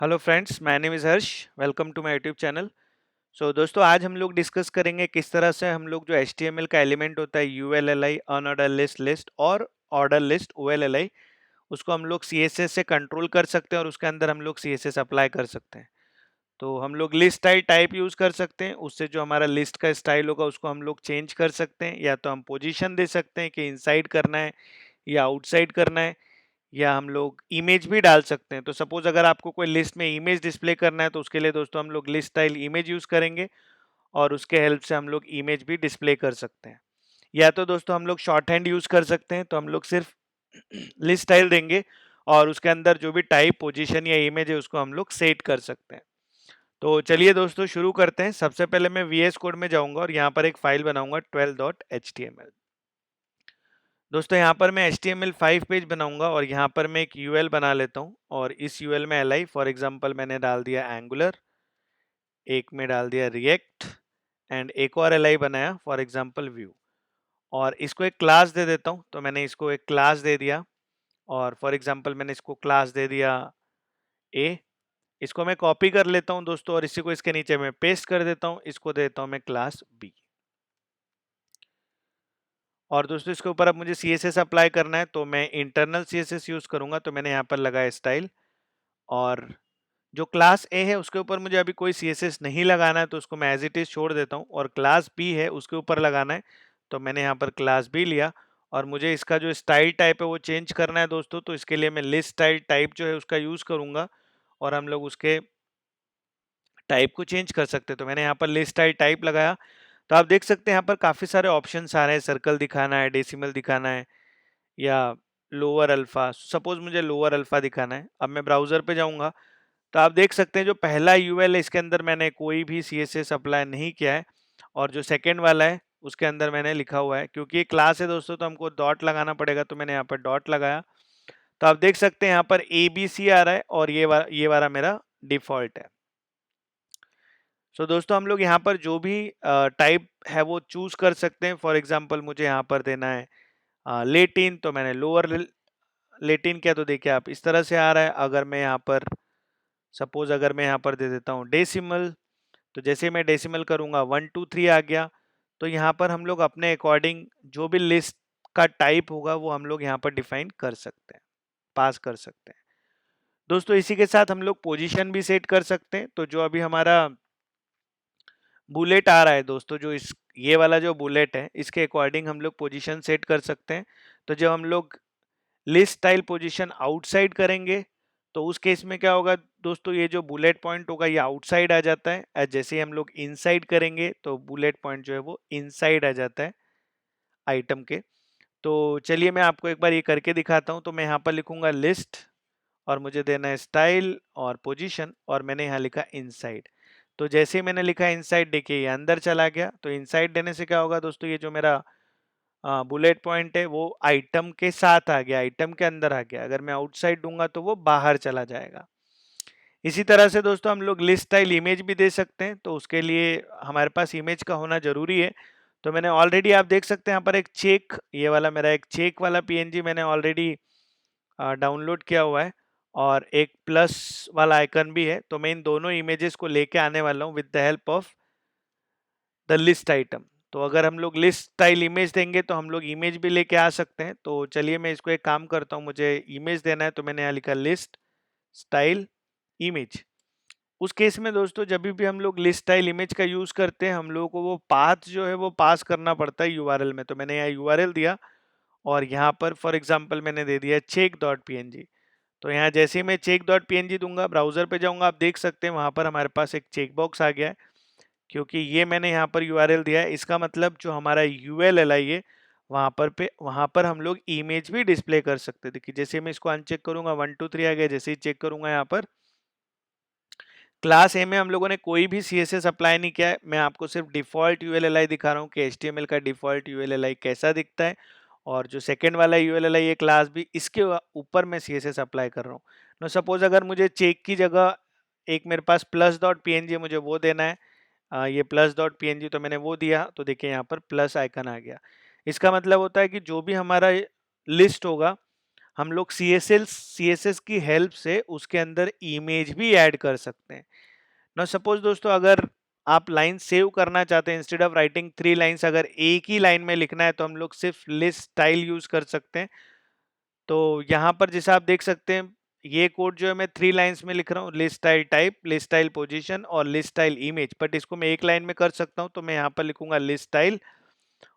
Hello friends, my name is Harsh. Welcome to my YouTube channel. So दोस्तों, आज हम लोग डिस्कस करेंगे किस तरह से हम लोग जो एचटीएमएल का एलिमेंट होता है यूएलएलआई, अनऑर्डर लिस्ट लिस्ट और ऑर्डर लिस्ट ओएलएलआई, उसको हम लोग सीएसएस से कंट्रोल कर सकते हैं और उसके अंदर हम लोग सीएसएस अप्लाई कर सकते हैं। तो हम लोग लिस्ट स्टाइल टाइप यूज कर सकते हैं, उससे जो हमारा लिस्ट का स्टाइल होगा उसको हम लोग चेंज कर सकते हैं। या तो हम पोजीशन दे सकते हैं कि इनसाइड करना है या आउटसाइड करना है, या हम लोग इमेज भी डाल सकते हैं। तो सपोज अगर आपको कोई लिस्ट में इमेज डिस्प्ले करना है तो उसके लिए दोस्तों हम लोग लिस्ट स्टाइल इमेज यूज करेंगे और उसके हेल्प से हम लोग इमेज भी डिस्प्ले कर सकते हैं। या तो दोस्तों हम लोग शॉर्ट हैंड यूज कर सकते हैं, तो हम लोग सिर्फ लिस्ट स्टाइल देंगे और उसके अंदर जो भी टाइप, पोजीशन या इमेज है उसको हम लोग सेट कर सकते हैं। तो चलिए दोस्तों शुरू करते हैं। सबसे पहले मैं वीएस कोड में जाऊंगा और यहाँ पर एक फाइल बनाऊंगा 12.html। दोस्तों यहाँ पर मैं HTML5 पेज बनाऊंगा और यहाँ पर मैं एक यूएल बना लेता हूँ और इस यूएल में एल आई फॉर एग्जाम्पल मैंने डाल दिया एंगुलर, एक में डाल दिया रिएक्ट एंड एक और एल आई बनाया फॉर एग्जाम्पल व्यू, और इसको एक क्लास दे देता हूँ। तो मैंने इसको एक क्लास दे दिया और फॉर एग्जाम्पल मैंने इसको क्लास दे दिया ए। इसको मैं कॉपी कर लेता हूँ दोस्तों और इसी को इसके नीचे मैं पेस्ट कर देता हूँ। इसको देता हूँ मैं क्लास बी। और दोस्तों इसके ऊपर अब मुझे CSS अप्लाई करना है, तो मैं इंटरनल CSS यूज करूंगा। तो मैंने यहाँ पर लगाया स्टाइल, और जो क्लास ए है उसके ऊपर मुझे अभी कोई CSS नहीं लगाना है, तो उसको मैं एज इट इज छोड़ देता हूँ। और क्लास बी है उसके ऊपर लगाना है, तो मैंने यहाँ पर क्लास बी लिया। और मुझे इसका जो स्टाइल टाइप है वो चेंज करना है दोस्तों, तो इसके लिए मैं लिस्ट स्टाइल टाइप जो है उसका यूज करूंगा और हम लोग उसके टाइप को चेंज कर सकते हैं। तो मैंने यहाँ पर लिस्ट स्टाइल टाइप लगाया। तो आप देख सकते हैं यहाँ पर काफी सारे ऑप्शंस आ रहे हैं। सर्कल दिखाना है, डेसिमल दिखाना है, या लोअर अल्फा। सपोज मुझे लोअर अल्फा दिखाना है। अब मैं ब्राउजर पे जाऊंगा तो आप देख सकते हैं जो पहला यूएल है इसके अंदर मैंने कोई भी सीएसएस अप्लाई नहीं किया है, और जो सेकंड वाला है उसके अंदर मैंने लिखा हुआ है। क्योंकि ये क्लास है दोस्तों तो हमको डॉट लगाना पड़ेगा, तो मैंने यहाँ पर डॉट लगाया। तो आप देख सकते हैं यहाँ पर ABC आ रहा है और ये वाला मेरा डिफॉल्ट है। सो दोस्तों हम लोग यहाँ पर जो भी टाइप है वो चूज कर सकते हैं। फॉर एग्जाम्पल मुझे यहाँ पर देना है लेटिन, तो मैंने लोअर लेटिन किया। तो देखिए आप इस तरह से आ रहा है। अगर मैं यहाँ पर सपोज अगर मैं यहाँ पर दे देता हूँ डेसिमल, तो जैसे मैं डेसिमल करूंगा 1 2 3 आ गया। तो यहाँ पर हम लोग अपने अकॉर्डिंग जो भी लिस्ट का टाइप होगा वो हम लोग यहाँ पर डिफाइन कर सकते हैं, पास कर सकते हैं। दोस्तों इसी के साथ हम लोग पोजीशन भी सेट कर सकते हैं। तो जो अभी हमारा बुलेट आ रहा है दोस्तों, जो इस ये वाला जो बुलेट है इसके अकॉर्डिंग हम लोग पोजीशन सेट कर सकते हैं। तो जब हम लोग लिस्ट स्टाइल पोजीशन आउटसाइड करेंगे तो उस केस में क्या होगा दोस्तों, ये जो बुलेट पॉइंट होगा ये आउटसाइड आ जाता है। जैसे ही हम लोग इनसाइड करेंगे तो बुलेट पॉइंट जो है वो इनसाइड आ जाता है आइटम के। तो चलिए मैं आपको एक बार ये करके दिखाता हूँ। तो मैं यहाँ पर लिखूंगा लिस्ट और मुझे देना है स्टाइल और पोजीशन, और मैंने यहाँ लिखा इनसाइड। तो जैसे ही मैंने लिखा इनसाइड, देखिए ये अंदर चला गया। तो इनसाइड देने से क्या होगा दोस्तों, ये जो मेरा बुलेट पॉइंट है वो आइटम के साथ आ गया, आइटम के अंदर आ गया। अगर मैं आउटसाइड दूंगा तो वो बाहर चला जाएगा। इसी तरह से दोस्तों हम लोग लिस्ट स्टाइल इमेज भी दे सकते हैं। तो उसके लिए हमारे पास इमेज का होना जरूरी है। तो मैंने ऑलरेडी, आप देख सकते हैं यहाँ पर एक चेक, ये वाला मेरा एक चेक वाला पीएनजी मैंने ऑलरेडी डाउनलोड किया हुआ है, और एक प्लस वाला आइकन भी है। तो मैं इन दोनों इमेजेस को लेके आने वाला हूँ with the help of the list item. तो अगर हम लोग लिस्ट स्टाइल इमेज देंगे तो हम लोग इमेज भी लेके आ सकते हैं। तो चलिए मैं इसको एक काम करता हूँ, मुझे इमेज देना है। तो मैंने यहाँ लिखा लिस्ट स्टाइल इमेज। उस केस में दोस्तों जब भी हम लोग लिस्ट स्टाइल इमेज का यूज करते हैं, हम लोगों को वो पाथ जो है वो पास करना पड़ता है यूआरएल में। तो मैंने यहाँ यूआरएल दिया और यहाँ पर फॉर एग्जांपल मैंने दे दिया check.png। तो यहाँ जैसे ही मैं check.png दूंगा, ब्राउजर पे जाऊंगा, आप देख सकते हैं वहां पर हमारे पास एक चेक बॉक्स आ गया है। क्योंकि ये मैंने यहाँ पर यूआरएल दिया है, इसका मतलब जो हमारा यूएलएलआई है वहां पर हम लोग इमेज भी डिस्प्ले कर सकते थे। कि जैसे मैं इसको अनचेक करूंगा 1 2 3 आ गया। जैसे ही चेक करूंगा यहाँ पर क्लास ए में हम लोगों ने कोई भी सीएसएस अप्लाई नहीं किया है। मैं आपको सिर्फ डिफॉल्ट यूएलएलआई दिखा रहा हूँ कि एचटीएमएल का डिफॉल्ट यूएलएलआई कैसा दिखता है। और जो सेकंड वाला यूएलएलआई ये क्लास भी, इसके ऊपर मैं सीएसएस अप्लाई कर रहा हूँ। नो सपोज अगर मुझे चेक की जगह एक मेरे पास प्लस डॉट पीएनजी मुझे वो देना है, ये प्लस डॉट पीएनजी, तो मैंने वो दिया। तो देखिए यहाँ पर प्लस आइकन आ गया। इसका मतलब होता है कि जो भी हमारा लिस्ट होगा हम लोग CSS की हेल्प से उसके अंदर इमेज भी ऐड कर सकते हैं। नाउ सपोज दोस्तों, अगर आप लाइन सेव करना चाहते हैं, इंस्टेड ऑफ राइटिंग 3 लाइन्स अगर एक ही लाइन में लिखना है, तो हम लोग सिर्फ लिस्ट स्टाइल यूज कर सकते हैं। तो यहाँ पर जैसा आप देख सकते हैं, ये कोड जो है मैं 3 लाइन्स में लिख रहा हूँ, list style type, list style position और लिस्ट स्टाइल इमेज, बट इसको मैं एक लाइन में कर सकता हूँ। तो मैं यहाँ पर लिखूंगा लिस्ट स्टाइल,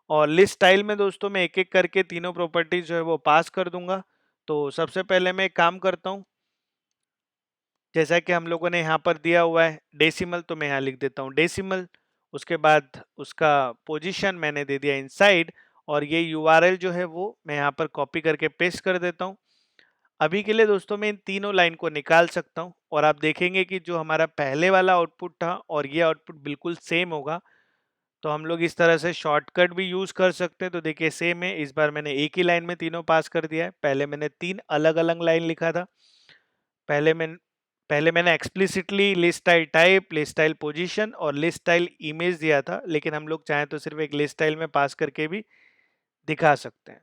और लिस्ट स्टाइल में दोस्तों मैं एक एक करके तीनों प्रॉपर्टीज जो है वो पास कर दूंगा। तो सबसे पहले मैं एक काम करता हूँ, जैसा कि हम लोगों ने यहाँ पर दिया हुआ है डेसिमल, तो मैं यहाँ लिख देता हूँ डेसिमल। उसके बाद उसका पोजीशन मैंने दे दिया इनसाइड, और ये यूआरएल जो है वो मैं यहाँ पर कॉपी करके पेस्ट कर देता हूँ। अभी के लिए दोस्तों मैं इन तीनों लाइन को निकाल सकता हूँ, और आप देखेंगे कि जो हमारा पहले वाला आउटपुट था और ये आउटपुट बिल्कुल सेम होगा। तो हम लोग इस तरह से शॉर्टकट भी यूज कर सकते हैं। तो देखिए सेम है, इस बार मैंने एक ही लाइन में तीनों पास कर दिया है। पहले मैंने 3 अलग अलग लाइन लिखा था। पहले मैं पहले मैंने explicitly list style type, list style position और लिस्ट स्टाइल इमेज दिया था, लेकिन हम लोग चाहें तो सिर्फ एक लिस्ट स्टाइल में पास करके भी दिखा सकते हैं।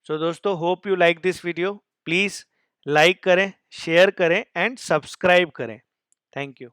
सो दोस्तों, hope you like this video. Please like करें, शेयर करें एंड सब्सक्राइब करें। Thank you.